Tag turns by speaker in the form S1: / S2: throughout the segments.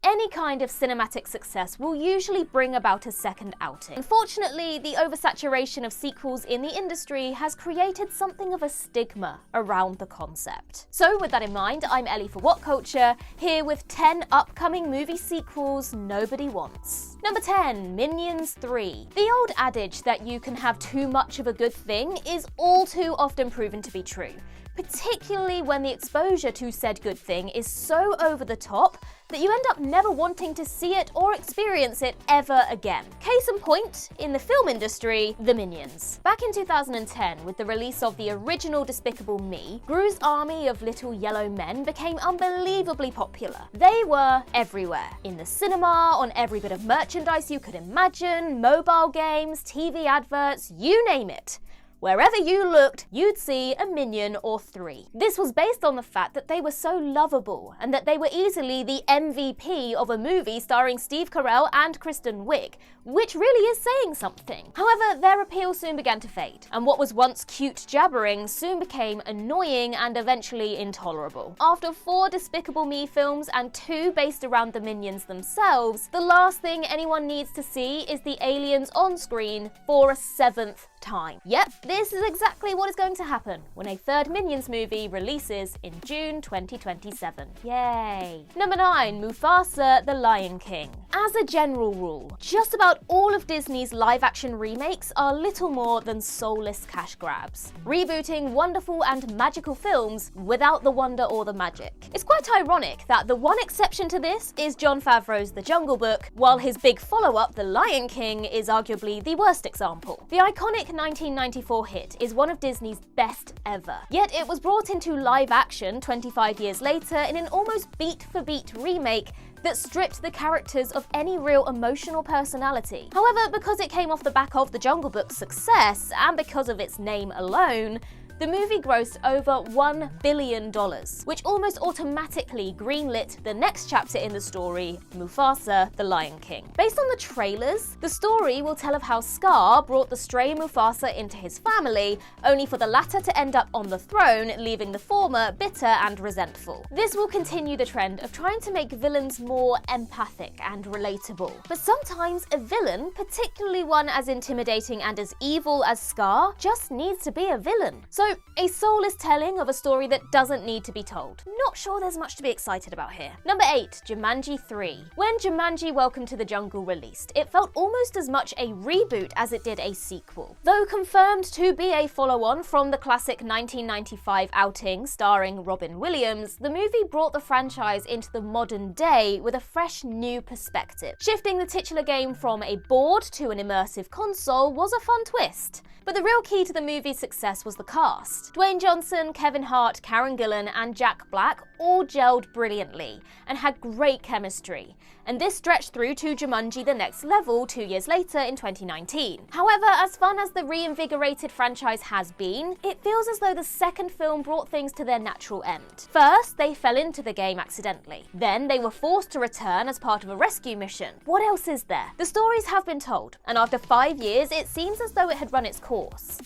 S1: any kind of cinematic success will usually bring about a second outing. Unfortunately, the oversaturation of sequels in the industry has created something of a stigma around the concept. So with that in mind, I'm Ellie for What Culture, here with 10 upcoming movie sequels nobody wants. Number 10, Minions 3. The old adage that you can have too much of a good thing is all too often proven to be true, particularly when the exposure to said good thing is so over the top that you end up never wanting to see it or experience it ever again. Case in point, in the film industry, the Minions. Back in 2010, with the release of the original Despicable Me, Gru's army of little yellow men became unbelievably popular. They were everywhere. In the cinema, on every bit of merchandise you could imagine, mobile games, TV adverts, you name it. Wherever you looked, you'd see a minion or three. This was based on the fact that they were so lovable and that they were easily the MVP of a movie starring Steve Carell and Kristen Wiig, which really is saying something. However, their appeal soon began to fade, and what was once cute jabbering soon became annoying and eventually intolerable. After 4 Despicable Me films and 2 based around the Minions themselves, the last thing anyone needs to see is the aliens on screen for a 7th time. Yep, this is exactly what is going to happen when a 3rd Minions movie releases in June 2027. Yay! Number 9, Mufasa: The Lion King. As a general rule, just about all of Disney's live-action remakes are little more than soulless cash grabs, rebooting wonderful and magical films without the wonder or the magic. It's quite ironic that the one exception to this is Jon Favreau's The Jungle Book, while his big follow-up, The Lion King, is arguably the worst example. The iconic 1994 hit is one of Disney's best ever, yet it was brought into live action 25 years later in an almost beat-for-beat remake that stripped the characters of any real emotional personality. However, because it came off the back of The Jungle Book's success, and because of its name alone, the movie grossed over $1 billion, which almost automatically greenlit the next chapter in the story, Mufasa: The Lion King. Based on the trailers, the story will tell of how Scar brought the stray Mufasa into his family, only for the latter to end up on the throne, leaving the former bitter and resentful. This will continue the trend of trying to make villains more empathic and relatable. But sometimes a villain, particularly one as intimidating and as evil as Scar, just needs to be a villain. So a soulless telling of a story that doesn't need to be told. Not sure there's much to be excited about here. Number 8, Jumanji 3. When Jumanji: Welcome to the Jungle released, it felt almost as much a reboot as it did a sequel. Though confirmed to be a follow-on from the classic 1995 outing starring Robin Williams, the movie brought the franchise into the modern day with a fresh new perspective. Shifting the titular game from a board to an immersive console was a fun twist. But the real key to the movie's success was the cast. Dwayne Johnson, Kevin Hart, Karen Gillan, and Jack Black all gelled brilliantly and had great chemistry. And this stretched through to Jumanji: The Next Level 2 years later in 2019. However, as fun as the reinvigorated franchise has been, it feels as though the second film brought things to their natural end. First, they fell into the game accidentally. Then they were forced to return as part of a rescue mission. What else is there? The stories have been told, and after 5 years, it seems as though it had run its course.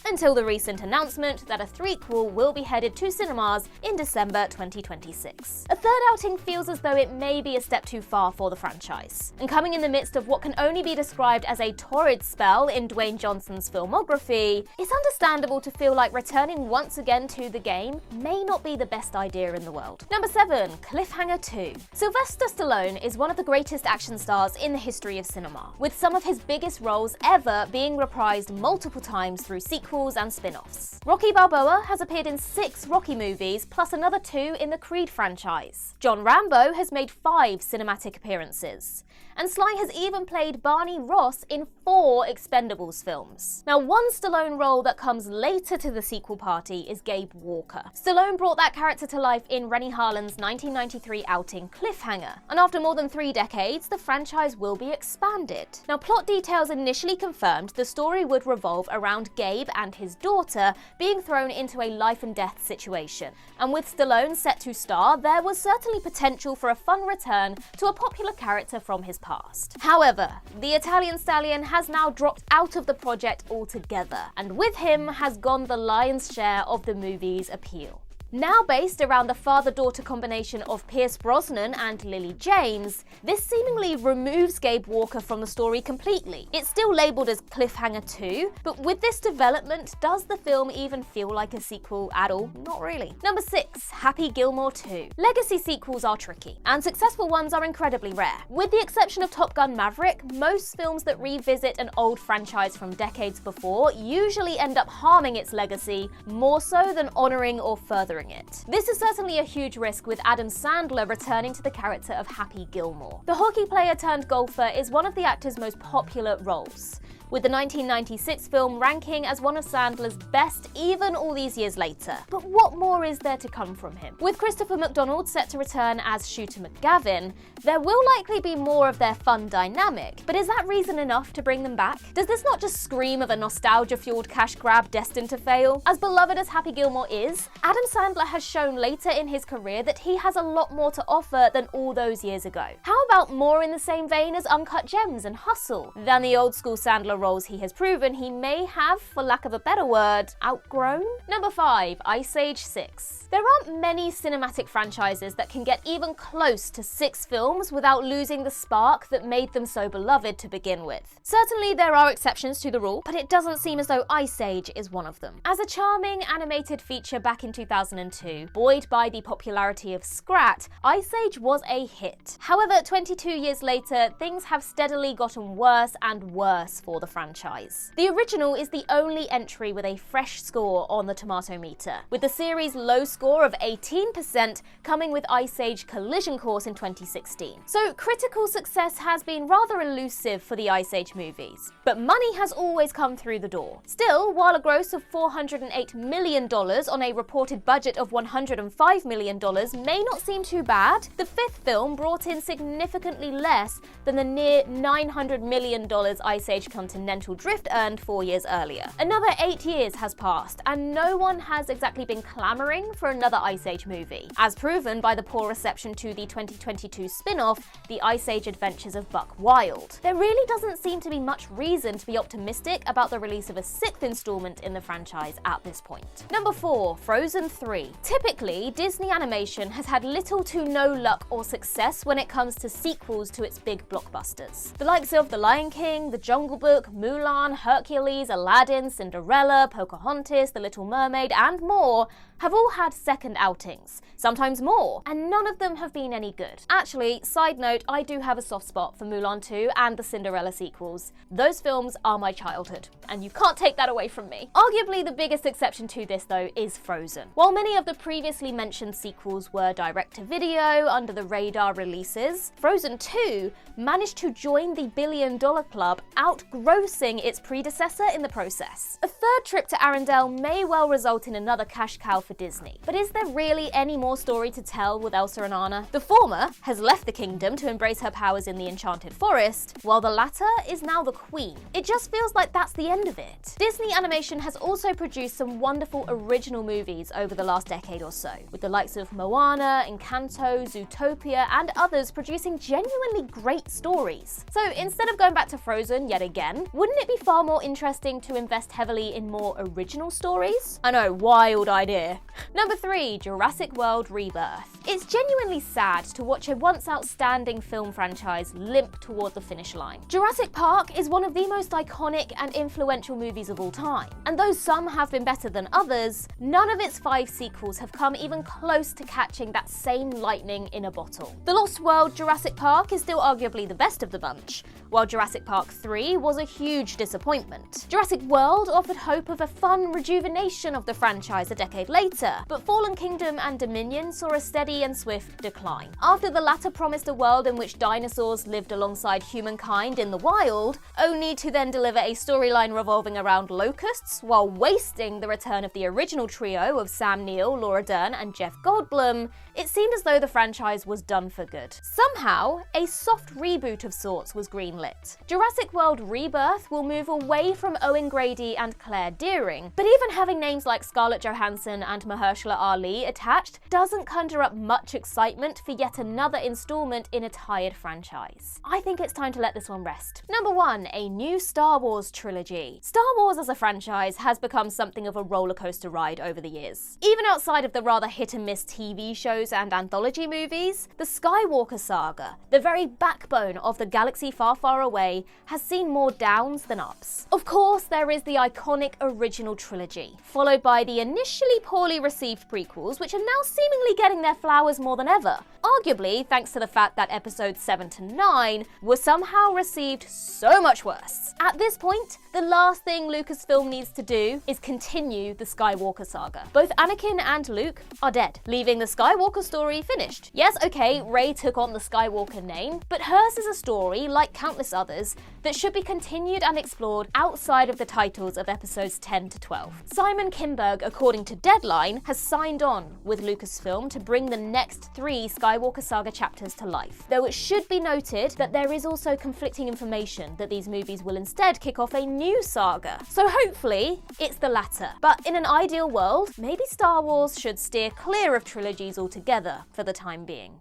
S1: Until the recent announcement that a threequel will be headed to cinemas in December 2026. A third outing feels as though it may be a step too far for the franchise. And coming in the midst of what can only be described as a torrid spell in Dwayne Johnson's filmography, it's understandable to feel like returning once again to the game may not be the best idea in the world. Number 7, Cliffhanger 2. Sylvester Stallone is one of the greatest action stars in the history of cinema, with some of his biggest roles ever being reprised multiple times through sequels and spin-offs. Rocky Balboa has appeared in 6 Rocky movies, plus another 2 in the Creed franchise. John Rambo has made 5 cinematic appearances. And Sly has even played Barney Ross in 4 Expendables films. Now, one Stallone role that comes later to the sequel party is Gabe Walker. Stallone brought that character to life in Rennie Harlan's 1993 outing Cliffhanger, and after more than 3 decades, the franchise will be expanded. Now, plot details initially confirmed the story would revolve around Gabe and his daughter being thrown into a life-and-death situation, and with Stallone set to star, there was certainly potential for a fun return to a popular character from his past. However, the Italian stallion has now dropped out of the project altogether, and with him has gone the lion's share of the movie's appeal. Now based around the father-daughter combination of Pierce Brosnan and Lily James, this seemingly removes Gabe Walker from the story completely. It's still labelled as Cliffhanger 2, but with this development, does the film even feel like a sequel at all? Not really. Number 6, Happy Gilmore 2. Legacy sequels are tricky, and successful ones are incredibly rare. With the exception of Top Gun Maverick, most films that revisit an old franchise from decades before usually end up harming its legacy more so than honouring or furthering it. This is certainly a huge risk with Adam Sandler returning to the character of Happy Gilmore. The hockey player turned golfer is one of the actor's most popular roles, with the 1996 film ranking as one of Sandler's best even all these years later. But what more is there to come from him? With Christopher McDonald set to return as Shooter McGavin, there will likely be more of their fun dynamic, but is that reason enough to bring them back? Does this not just scream of a nostalgia-fueled cash grab destined to fail? As beloved as Happy Gilmore is, Adam Sandler has shown later in his career that he has a lot more to offer than all those years ago. How about more in the same vein as Uncut Gems and Hustle than the old school Sandler roles he has proven he may have, for lack of a better word, outgrown? Number 5, Ice Age 6. There aren't many cinematic franchises that can get even close to 6 films without losing the spark that made them so beloved to begin with. Certainly there are exceptions to the rule, but it doesn't seem as though Ice Age is one of them. As a charming animated feature back in 2002, buoyed by the popularity of Scrat, Ice Age was a hit. However, 22 years later, things have steadily gotten worse and worse for the franchise. The original is the only entry with a fresh score on the tomato meter, with the series' low score of 18% coming with Ice Age Collision Course in 2016. So critical success has been rather elusive for the Ice Age movies, but money has always come through the door. Still, while a gross of $408 million on a reported budget of $105 million may not seem too bad, the 5th film brought in significantly less than the near $900 million Ice Age Continental Drift earned 4 years earlier. Another 8 years has passed, and no one has exactly been clamoring for another Ice Age movie, as proven by the poor reception to the 2022 spin-off, The Ice Age Adventures of Buck Wild. There really doesn't seem to be much reason to be optimistic about the release of a 6th installment in the franchise at this point. Number 4, Frozen 3. Typically, Disney Animation has had little to no luck or success when it comes to sequels to its big blockbusters. The likes of The Lion King, The Jungle Book, Mulan, Hercules, Aladdin, Cinderella, Pocahontas, The Little Mermaid, and more have all had second outings, sometimes more, and none of them have been any good. Actually, side note, I do have a soft spot for Mulan 2 and the Cinderella sequels. Those films are my childhood, and you can't take that away from me. Arguably the biggest exception to this though is Frozen. While many of the previously mentioned sequels were direct-to-video, under-the-radar releases, Frozen 2 managed to join the billion-dollar club, outgrossing its predecessor in the process. A third trip to Arendelle may well result in another cash cow for Disney, but is there really any more story to tell with Elsa and Anna? The former has left the kingdom to embrace her powers in the Enchanted Forest, while the latter is now the queen. It just feels like that's the end of it. Disney Animation has also produced some wonderful original movies over the last decade or so, with the likes of Moana, Encanto, Zootopia, and others producing genuinely great stories. So instead of going back to Frozen yet again, wouldn't it be far more interesting to invest heavily in more original stories? I know, wild idea. Number 3, Jurassic World Rebirth. It's genuinely sad to watch a once outstanding film franchise limp toward the finish line. Jurassic Park is one of the most iconic and influential movies of all time, and though some have been better than others, none of its 5 sequels have come even close to catching that same lightning in a bottle. The Lost World Jurassic Park is still arguably the best of the bunch, while Jurassic Park 3 was a huge disappointment. Jurassic World offered hope of a fun rejuvenation of the franchise a decade later, but Fallen Kingdom and Dominion saw a steady and swift decline. After the latter promised a world in which dinosaurs lived alongside humankind in the wild, only to then deliver a storyline revolving around locusts while wasting the return of the original trio of Sam Neill, Laura Dern, and Jeff Goldblum, it seemed as though the franchise was done for good. Somehow, a soft reboot of sorts was greenlit. Jurassic World Rebirth will move away from Owen Grady and Claire Dearing, but even having names like Scarlett Johansson and Mahershala Ali attached doesn't conjure up much excitement for yet another installment in a tired franchise. I think it's time to let this one rest. Number 1, a new Star Wars trilogy. Star Wars as a franchise has become something of a rollercoaster ride over the years. Even outside of the rather hit-and-miss TV shows and anthology movies, the Skywalker saga, the very backbone of the galaxy far, far away, has seen more downs than ups. Of course, there is the iconic original trilogy, followed by the initially poorly received prequels, which are now seemingly getting their flowers more than ever, arguably thanks to the fact that episodes 7 to 9 were somehow received so much worse. At this point, the last thing Lucasfilm needs to do is continue the Skywalker saga. Both Anakin and Luke are dead, leaving the Skywalker story finished. Yes, okay, Rey took on the Skywalker name, but hers is a story, like countless others, that should be continued and explored outside of the titles of episodes 10 to 12. Simon Kinberg, according to Deadline, has signed on with Lucasfilm to bring the next 3 Skywalker saga chapters to life. Though it should be noted that there is also conflicting information that these movies will instead kick off a new saga. So hopefully, it's the latter. But in an ideal world, maybe Star Wars should steer clear of trilogies altogether for the time being.